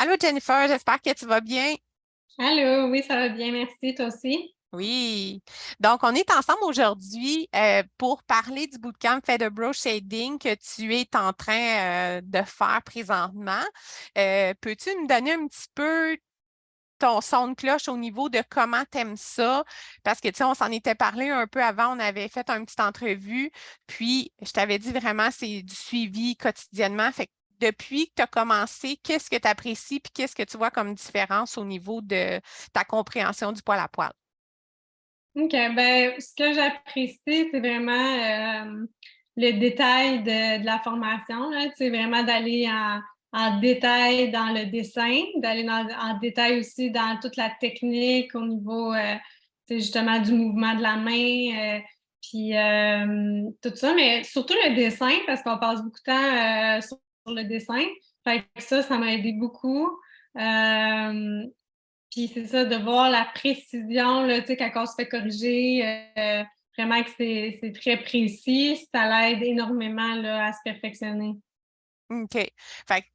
Allô Jennifer, j'espère que tu vas bien. Allô, oui, ça va bien, merci, toi aussi. Oui. Donc, on est ensemble aujourd'hui pour parler du bootcamp Featherbro Shading que tu es en train de faire présentement. Peux-tu me donner un petit peu ton son de cloche au niveau de comment tu aimes ça? Parce que, tu sais, on s'en était parlé un peu avant, on avait fait une petite entrevue, puis je t'avais dit vraiment, c'est du suivi quotidiennement. Fait que depuis que tu as commencé, qu'est-ce que tu apprécies, puis qu'est-ce que tu vois comme différence au niveau de ta compréhension du poil à poil? OK, ben, ce que j'apprécie, c'est vraiment le détail de la formation, là, tu sais, vraiment d'aller en détail dans le dessin, d'aller en détail aussi dans toute la technique au niveau, tu sais, justement du mouvement de la main, puis tout ça, mais surtout le dessin, parce qu'on passe beaucoup de temps sur le dessin. Fait que ça m'a aidé beaucoup. Euh, Puis c'est ça, de voir la précision, là, tu sais, quand on se fait corriger, vraiment que c'est très précis, ça l'aide énormément là, à se perfectionner. OK. Fait que,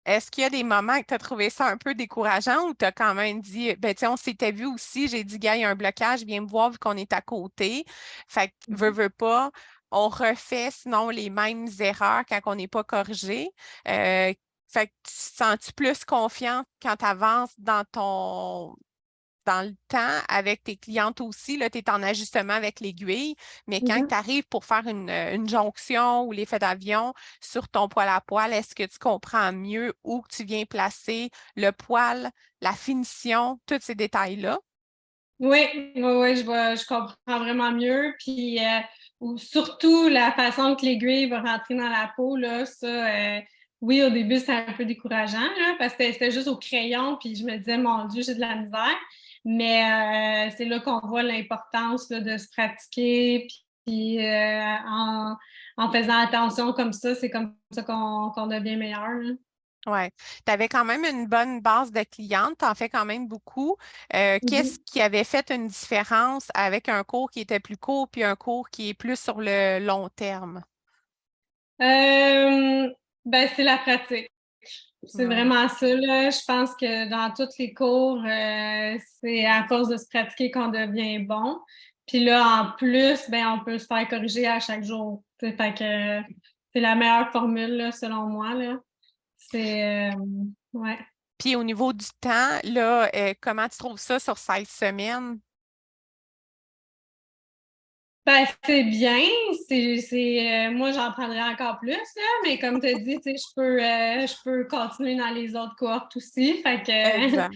est-ce qu'il y a des moments que tu as trouvé ça un peu décourageant ou tu as quand même dit, ben, tu sais, on s'était vu aussi, j'ai dit, gars, il y a un blocage, viens me voir vu qu'on est à côté. Fait que, veux pas, on refait sinon les mêmes erreurs quand on n'est pas corrigé. Fait que tu sens-tu plus confiante quand tu avances dans le temps avec tes clientes aussi, là, tu es en ajustement avec l'aiguille, mais quand Mhm. tu arrives pour faire une jonction ou l'effet d'avion sur ton poil à poil, est-ce que tu comprends mieux où que tu viens placer le poil, la finition, tous ces détails-là? Oui, oui, oui, je comprends vraiment mieux. Puis ou surtout la façon que l'aiguille va rentrer dans la peau, là, ça, oui, au début, c'était un peu décourageant, là, parce que c'était juste au crayon, puis je me disais, mon Dieu, j'ai de la misère. Mais c'est là qu'on voit l'importance là, de se pratiquer, puis en faisant attention comme ça, c'est comme ça qu'on devient meilleur, là. Oui. Tu avais quand même une bonne base de clientes, tu en fais quand même beaucoup. Qu'est-ce Mhm. qui avait fait une différence avec un cours qui était plus court puis un cours qui est plus sur le long terme? Euh, ben, c'est la pratique. C'est Ouais. vraiment ça, là. Je pense que dans tous les cours, c'est à force de se pratiquer qu'on devient bon. Puis là, en plus, ben, on peut se faire corriger à chaque jour. T'sais, fait que c'est la meilleure formule, là, selon moi, là. C'est, ouais. Puis au niveau du temps, là, comment tu trouves ça sur 16 semaines? Ben, c'est bien. Moi, j'en prendrais encore plus, là. Mais comme tu as dit, tu sais, je peux continuer dans les autres cohortes aussi. Fait que, Exact.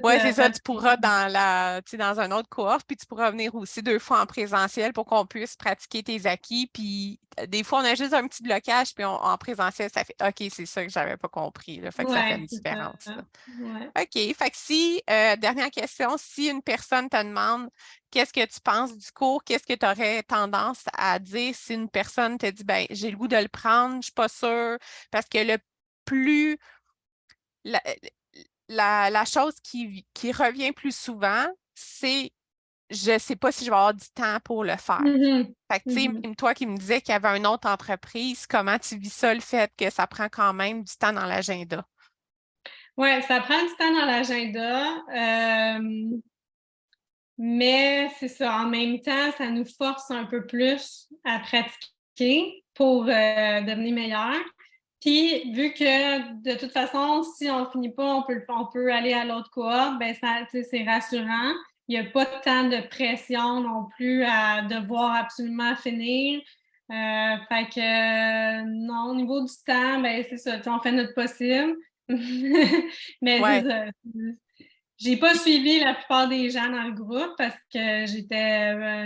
Oui, c'est ça, tu pourras dans tu sais, dans un autre cohorte, puis tu pourras venir aussi 2 fois en présentiel pour qu'on puisse pratiquer tes acquis. Puis des fois, on a juste un petit blocage, puis en présentiel, ça fait OK, c'est ça que j'avais pas compris. Là, fait que ça fait ouais, une c'est ça. différence. Là. Ouais. OK. Fait que si, dernière question, si une personne te demande qu'est-ce que tu penses du cours, qu'est-ce que tu aurais tendance à dire si une personne te dit ben j'ai le goût de le prendre, je suis pas sûre, parce que le plus la, la chose qui revient plus souvent, c'est je ne sais pas si je vais avoir du temps pour le faire. Mhm. Fait que, tu sais, Mhm. même toi qui me disais qu'il y avait une autre entreprise, comment tu vis ça, le fait que ça prend quand même du temps dans l'agenda? Ouais, ça prend du temps dans l'agenda, mais c'est ça. En même temps, ça nous force un peu plus à pratiquer pour devenir meilleur. Puis, vu que de toute façon, si on ne finit pas, on peut aller à l'autre cohorte, ben ça, tu sais, c'est rassurant. Il n'y a pas tant de pression non plus à devoir absolument finir. Fait que non, au niveau du temps, ben c'est ça, tu sais, on fait notre possible. Mais c'est Ouais. ça. J'ai pas suivi la plupart des gens dans le groupe parce que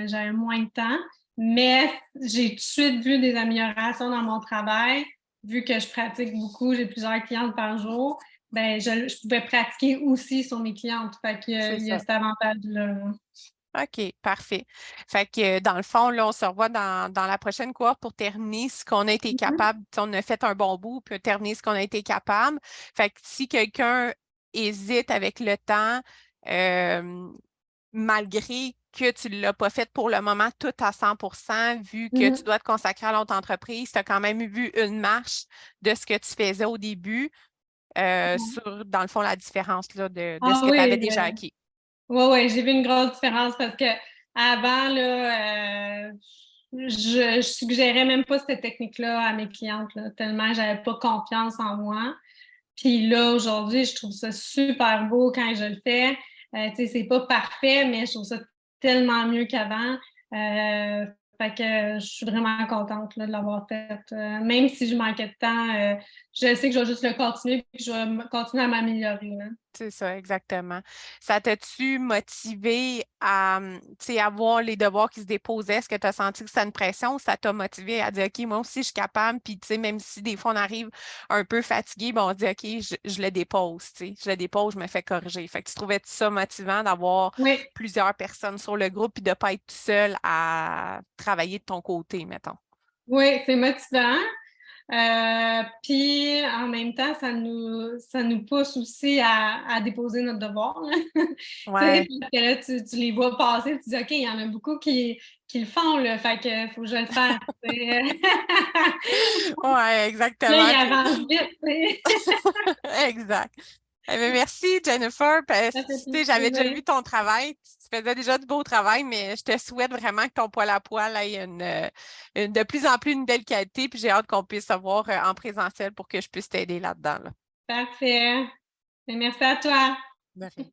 j'avais moins de temps, mais j'ai tout de suite vu des améliorations dans mon travail. Vu que je pratique beaucoup, j'ai plusieurs clientes par jour, ben je pouvais pratiquer aussi sur mes clientes. Fait C'est qu'il y a ça. cet avantage-là, là. OK, parfait. Fait que dans le fond, là, on se revoit dans la prochaine cohorte pour terminer ce qu'on a été Mhm. capable. Tu sais, on a fait un bon bout, puis terminer ce qu'on a été capable. Fait que si quelqu'un hésite avec le temps, euh, malgré que tu ne l'as pas fait pour le moment tout à 100%, vu que tu Mhm. dois te consacrer à l'autre entreprise, tu as quand même vu une marche de ce que tu faisais au début. sur, dans le fond, la différence là, de ce Ah que tu avais oui, déjà acquis. oui, j'ai vu une grosse différence parce que avant, là, je suggérais même pas cette technique-là à mes clientes, là, tellement j'avais pas confiance en moi. Puis là, aujourd'hui, je trouve ça super beau quand je le fais. Tu sais, c'est pas parfait, mais je trouve ça tellement mieux qu'avant. Fait que je suis vraiment contente là, de l'avoir fait. Même si je manquais de temps, je sais que je vais juste le continuer puis je vais continuer à m'améliorer, là. C'est ça, exactement. Ça t'a-tu motivé à, tu sais, à voir les devoirs qui se déposaient? Est-ce que tu as senti que c'était une pression ou ça t'a motivé à dire, OK, moi aussi, je suis capable. Puis, tu sais, même si des fois, on arrive un peu fatigué, ben, on dit, OK, je le dépose, tu sais. Je le dépose, je me fais corriger. Fait que tu trouvais ça motivant d'avoir Oui, plusieurs personnes sur le groupe et de ne pas être seul à travailler de ton côté, mettons. oui, c'est motivant. Puis en même temps, ça nous pousse aussi à déposer notre devoir, là. Tu sais, Ouais, parce que là, tu les vois passer, tu dis: «OK, il y en a beaucoup qui le font, là, fait que faut que je le fasse», tu sais. ouais, Là, exactement. ils avancent vite, tu sais. Exact. Eh bien, merci, Jennifer. Parce Ça que, fait tu sais, j'avais déjà plaisir. vu ton travail. Tu faisais déjà du beau travail, mais je te souhaite vraiment que ton poêle à poêle ait de plus en plus une belle qualité. Puis j'ai hâte qu'on puisse se voir en présentiel pour que je puisse t'aider là-dedans, là. Parfait. Merci à toi. De rien.